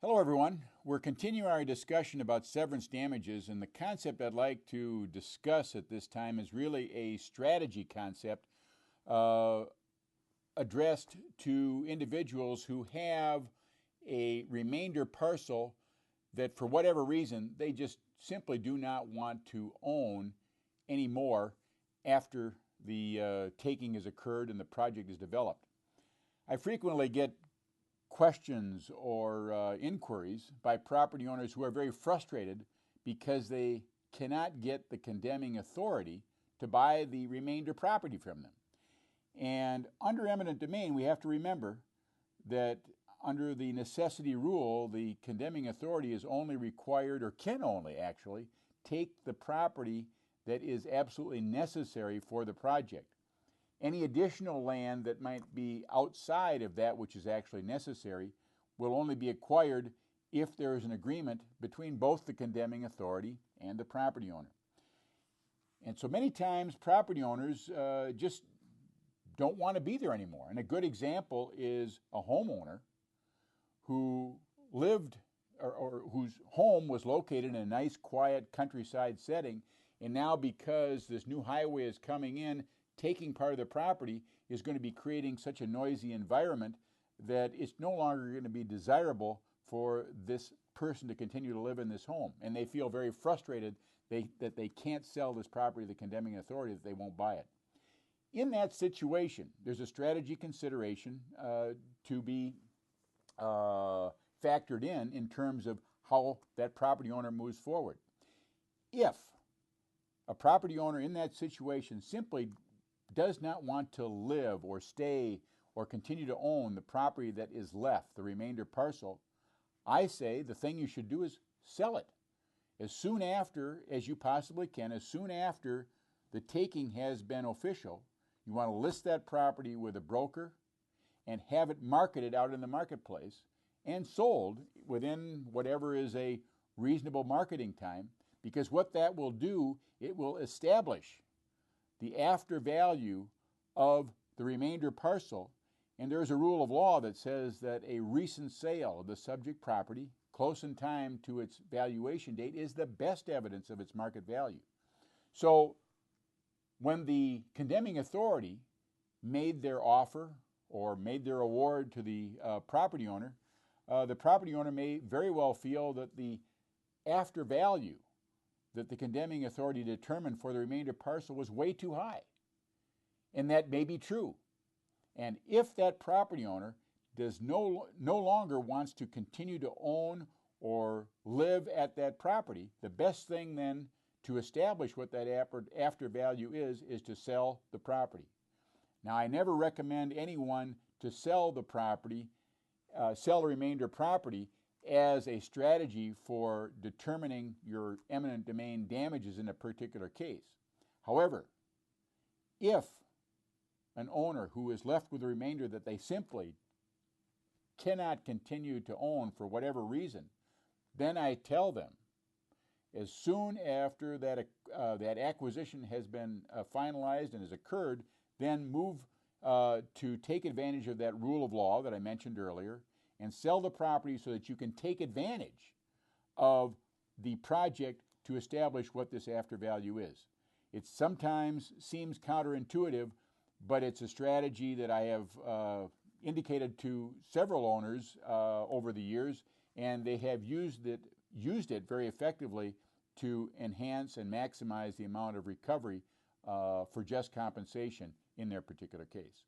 Hello everyone. We're continuing our discussion about severance damages, and the concept I'd like to discuss at this time is really a strategy concept addressed to individuals who have a remainder parcel that for whatever reason they just simply do not want to own anymore after the taking has occurred and the project is developed. I frequently get questions or inquiries by property owners who are very frustrated because they cannot get the condemning authority to buy the remainder property from them. And under eminent domain, we have to remember that under the necessity rule, the condemning authority is only required, or can only actually, take the property that is absolutely necessary for the project. Any additional land that might be outside of that which is actually necessary will only be acquired if there is an agreement between both the condemning authority and the property owner. And so many times property owners just don't want to be there anymore. And a good example is a homeowner who lived or whose home was located in a nice, quiet countryside setting, and now because this new highway is coming in, taking part of the property is going to be creating such a noisy environment that it's no longer going to be desirable for this person to continue to live in this home. And they feel very frustrated that they can't sell this property to the condemning authority, that they won't buy it. In that situation, there's a strategy consideration to be factored in terms of how that property owner moves forward. If a property owner in that situation simply does not want to live or stay or continue to own the property that is left, the remainder parcel, I say the thing you should do is sell it as soon after as you possibly can. As soon after the taking has been official, you want to list that property with a broker and have it marketed out in the marketplace and sold within whatever is a reasonable marketing time, because what that will do, it will establish the after value of the remainder parcel. And there's a rule of law that says that a recent sale of the subject property close in time to its valuation date is the best evidence of its market value. So when the condemning authority made their offer or made their award to the property owner may very well feel that the after value that the condemning authority determined for the remainder parcel was way too high. And that may be true. And if that property owner does no longer wants to continue to own or live at that property, the best thing then to establish what that after value is to sell the property. Now, I never recommend anyone to sell the property, sell the remainder property as a strategy for determining your eminent domain damages in a particular case. However, if an owner who is left with a remainder that they simply cannot continue to own for whatever reason, then I tell them, as soon after that acquisition has been finalized and has occurred, then move to take advantage of that rule of law that I mentioned earlier and sell the property so that you can take advantage of the project to establish what this after value is. It sometimes seems counterintuitive, but it's a strategy that I have indicated to several owners over the years, and they have used it very effectively to enhance and maximize the amount of recovery for just compensation in their particular case.